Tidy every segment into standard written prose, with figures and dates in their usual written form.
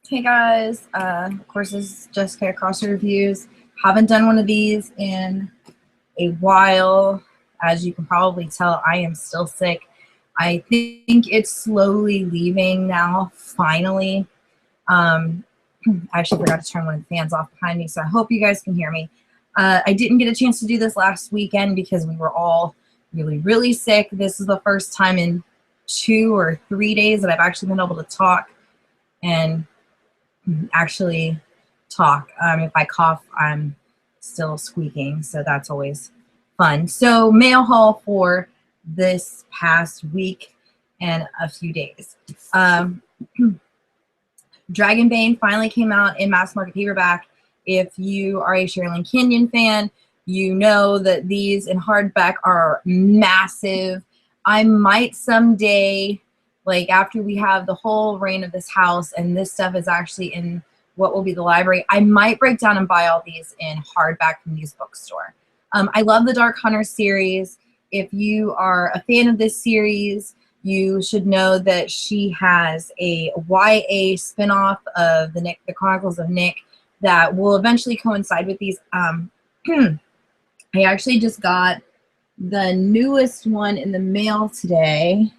Hey guys, of course this is Jessica at Crossroad Reviews. Haven't done one of these in a while. As you can probably tell, I am still sick. I think it's slowly leaving now, finally. I actually forgot to turn one of the fans off behind me, so I hope you guys can hear me. I didn't get a chance to do this last weekend because we were all really sick. This is the first time in 2 or 3 days that I've actually been able to talk and actually talk. If I cough, I'm still squeaking, so that's always fun. So mail haul for this past week and a few days. Dragonbane finally came out in mass market paperback. If you are a Sherilyn Kenyon fan, you know that these in hardback are massive. I might someday, like after we have the whole reign of this house and this stuff is actually in what will be the library, I might break down and buy all these in hardback from these bookstore. I love the Dark Hunter series. If you are a fan of this series, you should know that she has a YA spinoff of the Chronicles of Nick that will eventually coincide with these. I actually just got the newest one in the mail today.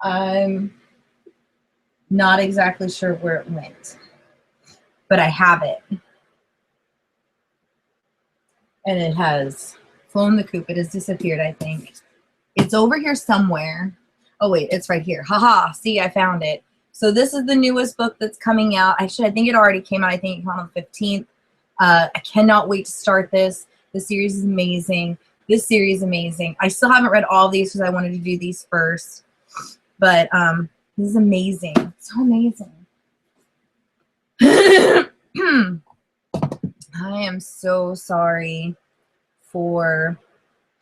I'm not exactly sure where it went, but I have it. And it has flown the coop. It has disappeared, I think. It's over here somewhere. Oh, wait, it's right here. Haha, see, I found it. So this is the newest book that's coming out. Actually, I think it already came out. I think it came out on the 15th. I cannot wait to start this. The series is amazing. This series is amazing. I still haven't read all of these because I wanted to do these first. But this is amazing. So amazing. I am so sorry for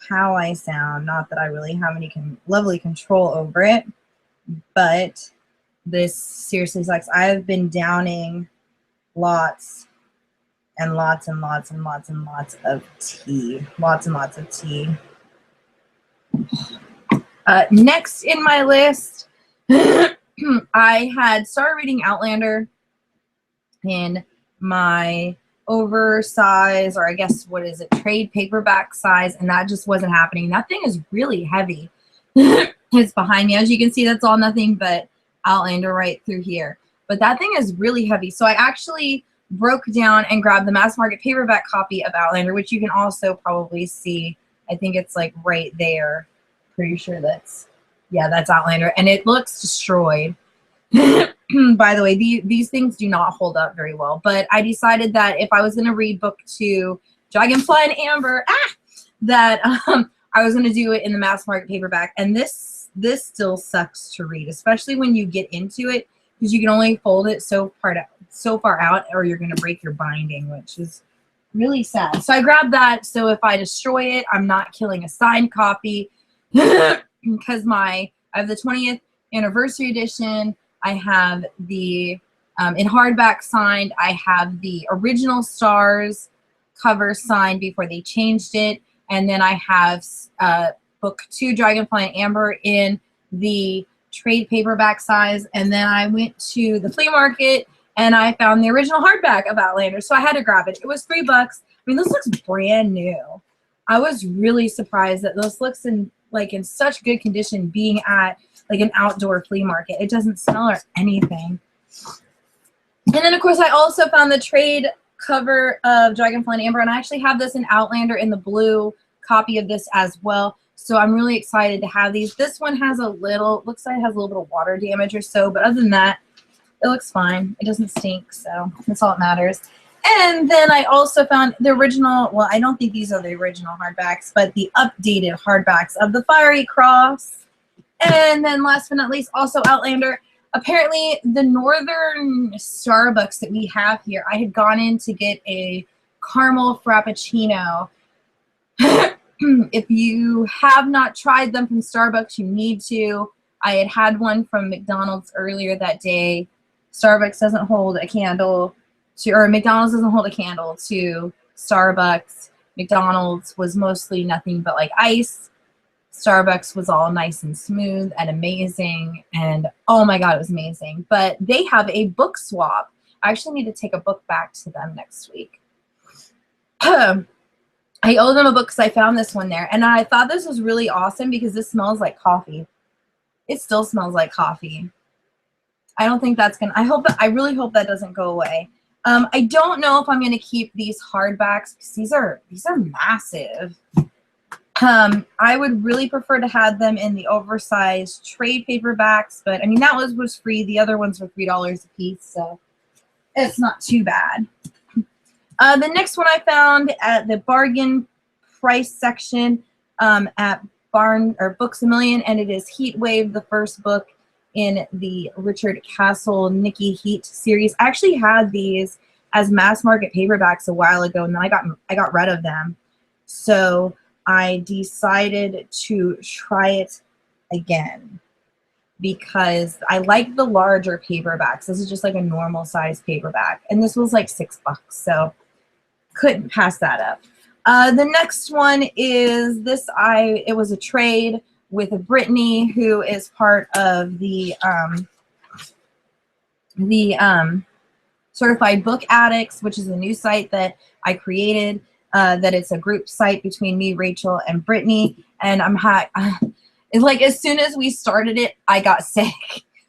how I sound. Not that I really have any lovely control over it, but this seriously sucks. I have been downing lots and lots and lots and lots and lots of tea. Lots and lots of tea. Next in my list, I had started reading Outlander in my oversized, or I guess, what is it, trade paperback size, and that just wasn't happening. That thing is really heavy. It's behind me. As you can see, that's all nothing but Outlander right through here. But that thing is really heavy. So I actually broke down and grabbed the mass market paperback copy of Outlander, which you can also probably see. I think it's like right there. Pretty sure that's Outlander. And it looks destroyed. By the way, these things do not hold up very well. But I decided that if I was going to read book 2, Dragonfly and Amber, that I was going to do it in the mass market paperback. And this still sucks to read, especially when you get into it, because you can only fold it so far out, or you're going to break your binding, which is really sad. So I grabbed that. So if I destroy it, I'm not killing a signed copy, because I have the 20th anniversary edition. I have the in hardback signed. I have the original Stars cover signed before they changed it, and then I have book 2, Dragonfly and Amber, in the trade paperback size. And then I went to the flea market and I found the original hardback of Outlander, so I had to grab it. It was $3. I mean, this looks brand new. I was really surprised that this looks in such good condition, being at like an outdoor flea market. It doesn't smell or anything. And then, of course, I also found the trade cover of Dragonfly and Amber, and I actually have this in Outlander in the blue copy of this as well. So I'm really excited to have these. This one has looks like it has a little bit of water damage or so, but other than that, it looks fine. It doesn't stink, so that's all that matters. And then I also found the original, well, I don't think these are the original hardbacks, but the updated hardbacks of the Fiery Cross. And then last but not least, also Outlander. Apparently, the Northern Starbucks that we have here, I had gone in to get a caramel frappuccino. If you have not tried them from Starbucks, you need to. I had one from McDonald's earlier that day. Starbucks doesn't hold a candle to, or McDonald's doesn't hold a candle to Starbucks. McDonald's was mostly nothing but like ice. Starbucks was all nice and smooth and amazing, and oh my god, it was amazing. But they have a book swap. I actually need to take a book back to them next week. I owe them a book because I found this one there, and I thought this was really awesome because this smells like coffee. It still smells like coffee. I don't think that's gonna, I really hope that doesn't go away. I don't know if I'm gonna keep these hardbacks because these are massive. I would really prefer to have them in the oversized trade paperbacks, but I mean that was free. The other ones were $3 a piece, so it's not too bad. The next one I found at the bargain price section at Books A Million, and it is Heat Wave, the first book in the Richard Castle Nikki Heat series. I actually had these as mass market paperbacks a while ago, and then I got rid of them. So I decided to try it again because I like the larger paperbacks. This is just like a normal size paperback, and this was like $6, so couldn't pass that up. The next one is this. It was a trade with Brittany, who is part of the Certified Book Addicts, which is a new site that I created. That it's a group site between me, Rachel, and Brittany. And it's like as soon as we started it, I got sick.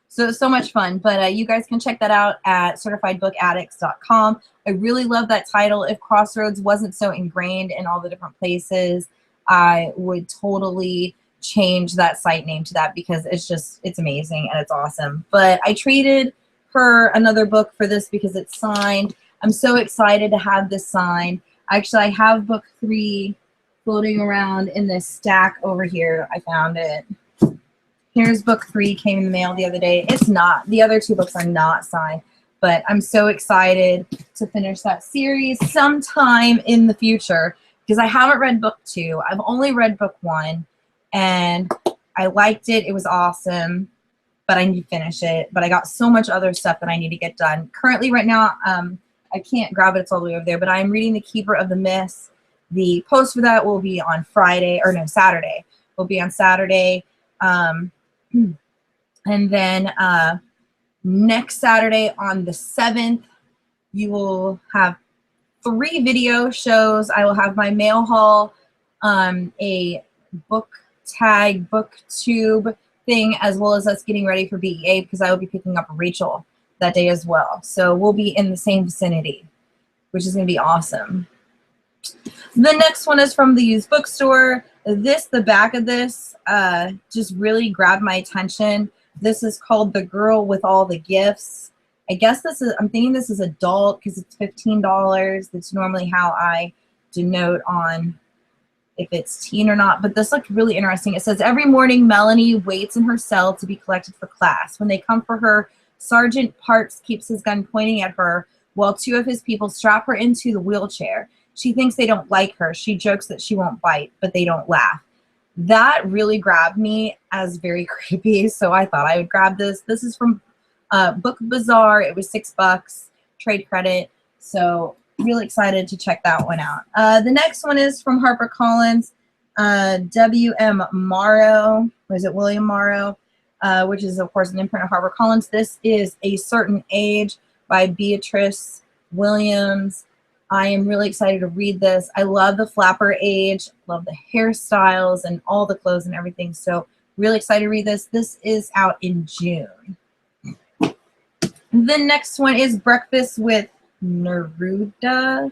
So it's so much fun. But you guys can check that out at certifiedbookaddicts.com. I really love that title. If Crossroads wasn't so ingrained in all the different places, I would totally change that site name to that because it's amazing and it's awesome. But I traded her another book for this because it's signed. I'm so excited to have this signed. Actually, I have book 3 floating around in this stack over here. I found it. Here's book 3, came in the mail the other day. It's not. The other 2 books are not signed, but I'm so excited to finish that series sometime in the future because I haven't read book 2. I've only read book 1, and I liked it. It was awesome, but I need to finish it. But I got so much other stuff that I need to get done. Currently, right now, I can't grab it. It's all the way over there, but I'm reading The Keeper of the Mist. The post for that will be on Saturday. Will be on Saturday. And then next Saturday on the 7th, you will have 3 video shows. I will have my mail haul, a book tag, booktube thing, as well as us getting ready for BEA because I will be picking up Rachel that day as well. So we'll be in the same vicinity, which is going to be awesome. The next one is from the used bookstore. The back of this just really grabbed my attention. This is called The Girl with All the Gifts. I guess I'm thinking this is adult because it's $15. That's normally how I denote on if it's teen or not, but this looked really interesting. It says, every morning Melanie waits in her cell to be collected for class. When they come for her, Sergeant Parks keeps his gun pointing at her while 2 of his people strap her into the wheelchair. She thinks they don't like her. She jokes that she won't bite, but they don't laugh. That really grabbed me as very creepy, so I thought I would grab this. This is from Book Bazaar. It was $6, trade credit, so really excited to check that one out. The next one is from HarperCollins, W.M. Morrow, or is it William Morrow, which is, of course, an imprint of HarperCollins. This is A Certain Age by Beatrice Williams. I am really excited to read this. I love the flapper age, love the hairstyles and all the clothes and everything. So really excited to read this. This is out in June. The next one is Breakfast with Neruda.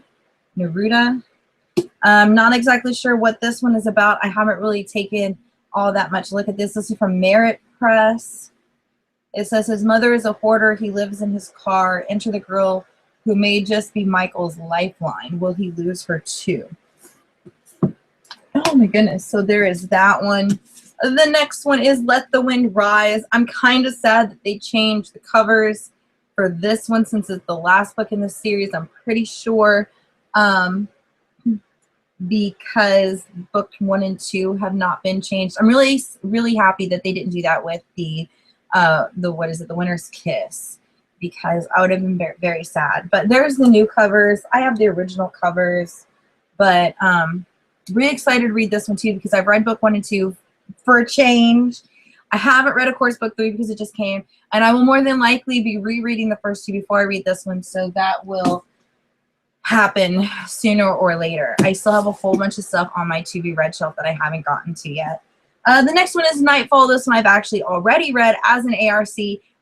I'm not exactly sure what this one is about. I haven't really taken all that much look at this. This is from Merit Press. It says his mother is a hoarder. He lives in his car. Enter the girl who may just be Michael's lifeline. Will he lose her too? Oh my goodness. So there is that one. The next one is Let the Wind Rise. I'm kind of sad that they changed the covers for this one since it's the last book in the series. I'm pretty sure because book 1 and 2 have not been changed. I'm really, really happy that they didn't do that with the Winter's Kiss, because I would have been very, very sad. But there's the new covers. I have the original covers, but really excited to read this one too because I've read book 1 and 2 for a change. I haven't read A Course Book 3 because it just came, and I will more than likely be rereading the first two before I read this one, so that will happen sooner or later. I still have a whole bunch of stuff on my to-be-read shelf that I haven't gotten to yet. The next one is Nightfall. This one I've actually already read as an ARC.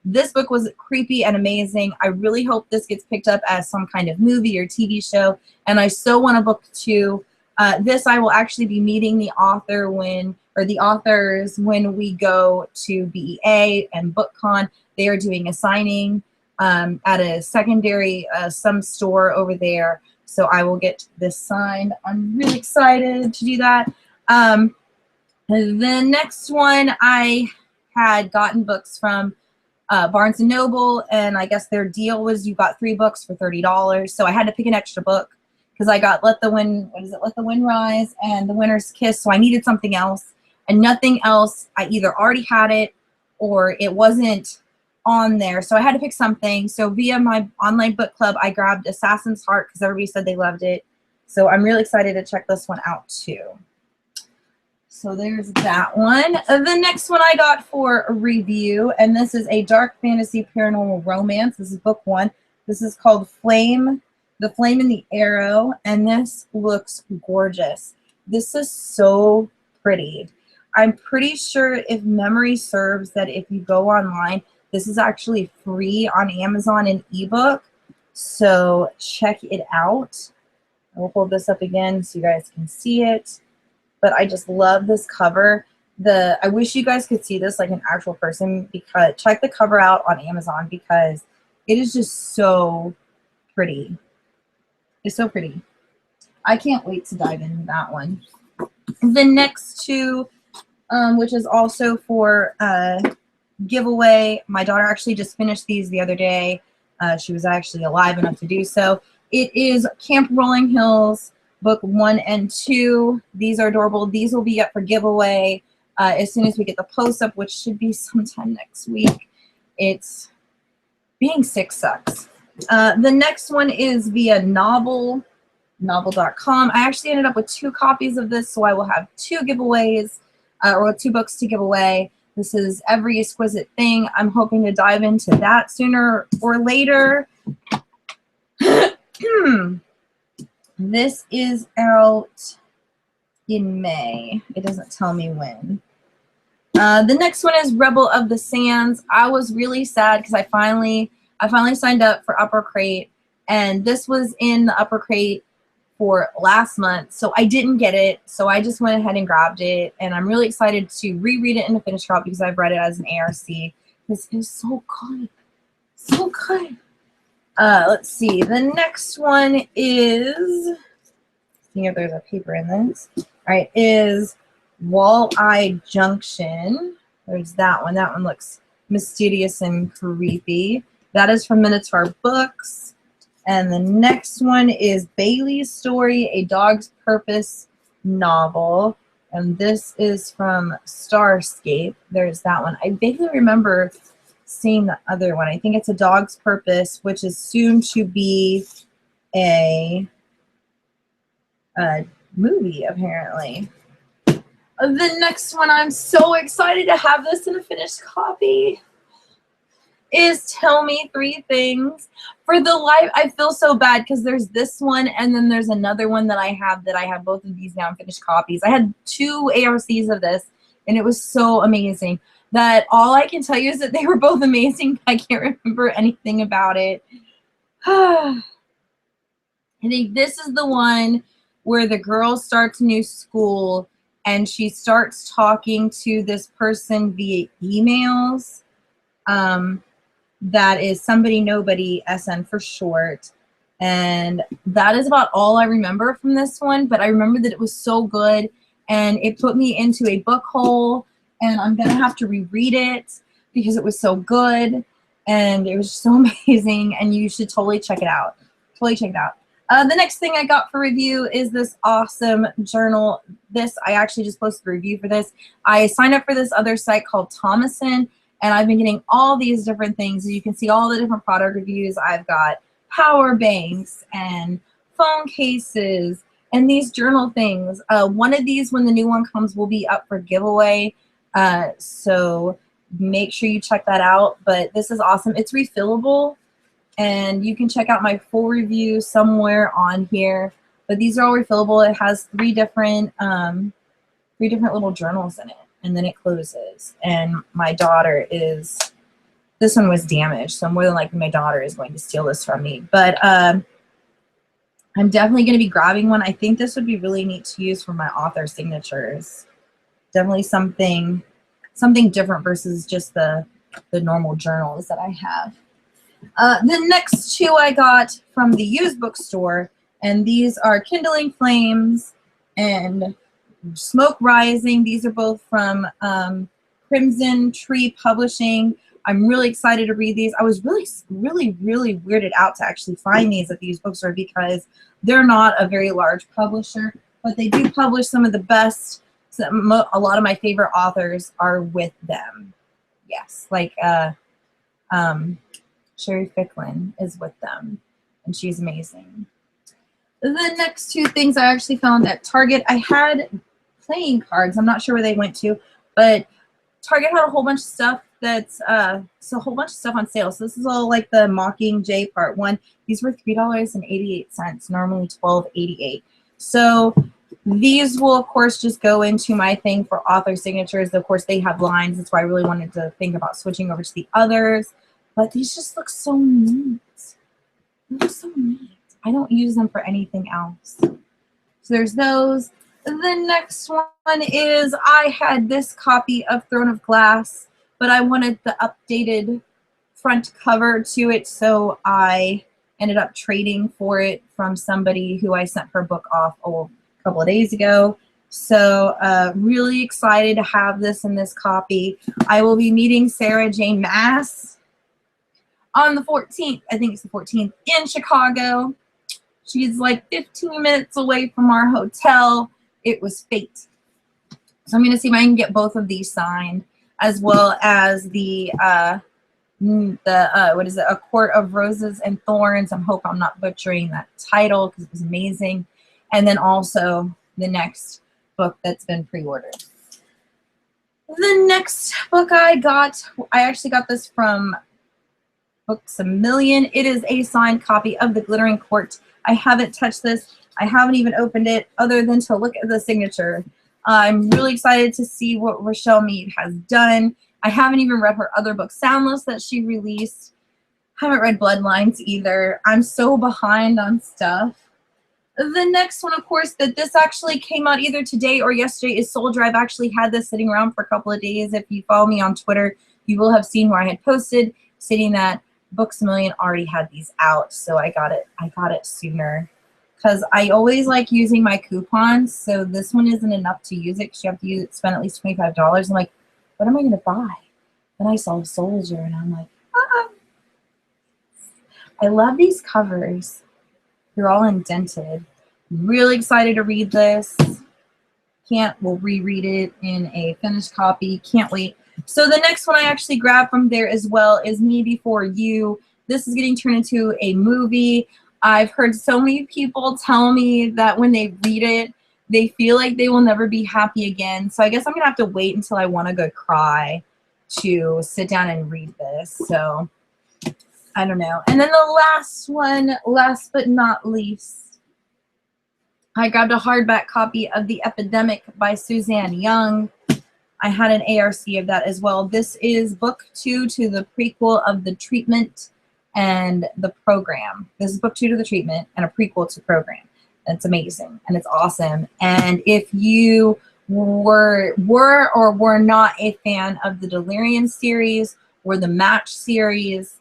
This book was creepy and amazing. I really hope this gets picked up as some kind of movie or TV show, and I still want a book 2. This I will actually be meeting the author the authors when we go to BEA and BookCon. They are doing a signing at a secondary some store over there, so I will get this signed. I'm really excited to do that. The next one, I had gotten books from Barnes & Noble, and I guess their deal was you got 3 books for $30, so I had to pick an extra book because I got Let the Wind Rise and The Winter's Kiss, so I needed something else, and nothing else. I either already had it or it wasn't on there, so I had to pick something. So via my online book club, I grabbed Assassin's Heart because everybody said they loved it, so I'm really excited to check this one out too. So there's that one. The next one I got for a review, and this is a dark fantasy paranormal romance. This is book 1. This is called The Flame and the Arrow, and this looks gorgeous. This is so pretty. I'm pretty sure, if memory serves, that if you go online, this is actually free on Amazon in ebook. So check it out. I will hold this up again so you guys can see it. But I just love this cover. I wish you guys could see this like an actual person, because check the cover out on Amazon because it is just so pretty. It's so pretty. I can't wait to dive into that one. The next two, which is also for giveaway. My daughter actually just finished these the other day. She was actually alive enough to do so. It is Camp Rolling Hills, book 1 and 2. These are adorable. These will be up for giveaway as soon as we get the post up, which should be sometime next week. It's being sick sucks. The next one is via novel.com. I actually ended up with 2 copies of this, so I will have 2 giveaways or 2 books to give away. This is Every Exquisite Thing. I'm hoping to dive into that sooner or later. This is out in May. It doesn't tell me when. The next one is Rebel of the Sands. I was really sad because I finally signed up for Upper Crate, and this was in the Upper Crate for last month, so I didn't get it. So I just went ahead and grabbed it, and I'm really excited to reread it in a finished copy because I've read it as an ARC. This is so good, so good. Let's see. The next one is, seeing if there's a paper in this. All right, is Walleye Junction. There's that one. That one looks mysterious and creepy. That is from Minotaur Books. And the next one is Bailey's Story, A Dog's Purpose novel. And this is from Starscape. There's that one. I vaguely remember seeing the other one. I think it's A Dog's Purpose, which is soon to be a movie, apparently. The next one, I'm so excited to have this in a finished copy, is Tell Me 3 Things. For the life, I feel so bad because there's this one and then there's another one that I have both of these now in finished copies. I had 2 ARCs of this, and it was so amazing that all I can tell you is that they were both amazing. I can't remember anything about it. I think this is the one where the girl starts a new school and she starts talking to this person via emails. That is Somebody Nobody, SN for short. And that is about all I remember from this one, but I remember that it was so good and it put me into a book hole, and I'm gonna have to reread it because it was so good and it was so amazing, and you should totally check it out. Totally check it out. The next thing I got for review is this awesome journal. This, I actually just posted a review for this. I signed up for this other site called Thomason, and I've been getting all these different things. You can see all the different product reviews. I've got power banks and phone cases and these journal things. One of these, when the new one comes, will be up for giveaway. So make sure you check that out. But this is awesome. It's refillable, and you can check out my full review somewhere on here. But these are all refillable. It has three different little journals in it, and then it closes. And my daughter is, this one was damaged, so more than likely my daughter is going to steal this from me. But I'm definitely going to be grabbing one. I think this would be really neat to use for my author signatures. Definitely something different versus just the normal journals that I have. The next two I got from the used bookstore, and these are Kindling Flames and Smoke Rising. These are both from Crimson Tree Publishing. I'm really excited to read these. I was really weirded out to actually find these at the used bookstore because they're not a very large publisher, but they do publish some of the best. A lot of my favorite authors are with them. Yes, like Sherry Ficklin is with them, and she's amazing. The next two things I actually found at Target. I had playing cards. I'm not sure where they went to, but Target had a whole bunch of stuff that's a whole bunch of stuff on sale. So this is all like the Mockingjay Part 1. These were $3.88, normally $12.88. So these will, of course, just go into my thing for author signatures. Of course, they have lines. That's why I really wanted to think about switching over to the others. But these just look so neat. They look so neat. I don't use them for anything else. So there's those. The next one is I had this copy of Throne of Glass, but I wanted the updated front cover to it, so I ended up trading for it from somebody who I sent her book off a couple of days ago. So really excited to have this in this copy. I will be meeting Sarah J. Maas on the 14th. I think it's the 14th in Chicago. She's like 15 minutes away from our hotel. It was fate. So I'm going to see if I can get both of these signed, as well as the what is it? A Court of Roses and Thorns. I hope I'm not butchering that title because it was amazing. And then also the next book that's been pre-ordered. The next book I actually got this from Books A Million. It is a signed copy of The Glittering Court. I haven't touched this. I haven't even opened it other than to look at the signature. I'm really excited to see what Rochelle Mead has done. I haven't even read her other book, Soundless, that she released. Haven't read Bloodlines either. I'm so behind on stuff. The next one, of course, that this actually came out either today or yesterday is Soldier. I've actually had this sitting around for a couple of days. If you follow me on Twitter, you will have seen where I had posted stating that Books A Million already had these out, so I got it sooner. Because I always like using my coupons, so this one isn't enough to use it because you have to spend at least $25. I'm like, what am I going to buy? Then I saw Soldier, and I'm like, ah. I love these covers. They're all indented. Really excited to read this. We'll reread it in a finished copy. Can't wait. So the next one I actually grabbed from there as well is Me Before You. This is getting turned into a movie. I've heard so many people tell me that when they read it, they feel like they will never be happy again. So I guess I'm going to have to wait until I want to go cry to sit down and read this. So I don't know. And then the last one, last but not least, I grabbed a hardback copy of The Epidemic by Suzanne Young. I had an ARC of that as well. This is book 2 to the prequel of The Treatment and the Program. This is book 2 to The Treatment and a prequel to Program. It's amazing and it's awesome. And if you were or were not a fan of the Delirium series or the Match series,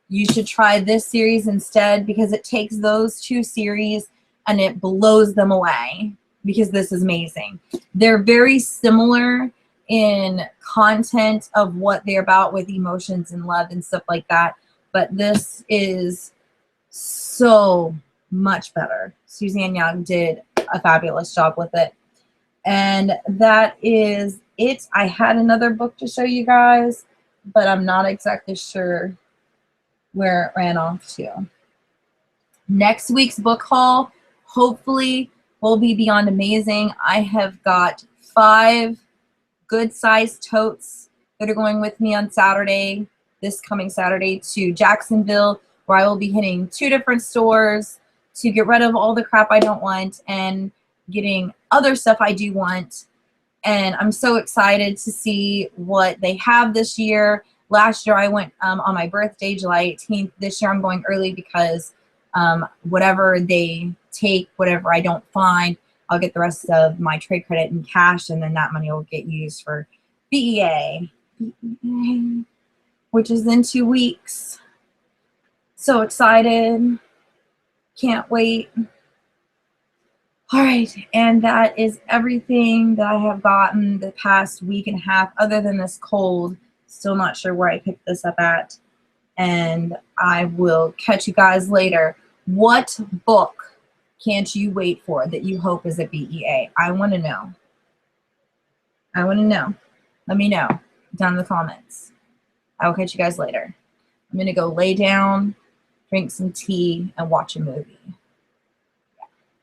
you should try this series instead, because it takes those two series and it blows them away, because this is amazing. They're very similar in content of what they're about with emotions and love and stuff like that, but this is so much better. Suzanne Young did a fabulous job with it. And that is it. I had another book to show you guys, but I'm not exactly sure where it ran off to. Next week's book haul hopefully will be beyond amazing. I have got 5 good sized totes that are going with me on Saturday, this coming Saturday, to Jacksonville, where I will be hitting 2 different stores to get rid of all the crap I don't want and getting other stuff I do want. And I'm so excited to see what they have this year. Last year I went on my birthday, July 18th. This year I'm going early because whatever they take, whatever I don't find, I'll get the rest of my trade credit in cash, and then that money will get used for BEA, which is in 2 weeks. So excited. Can't wait. All right, and that is everything that I have gotten the past week and a half, other than this cold. Still not sure where I picked this up at. And I will catch you guys later. What book can't you wait for that you hope is a BEA? I want to know. I want to know. Let me know down in the comments. I will catch you guys later. I'm going to go lay down, drink some tea, and watch a movie.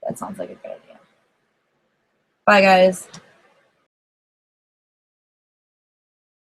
That sounds like a good idea. Bye, guys.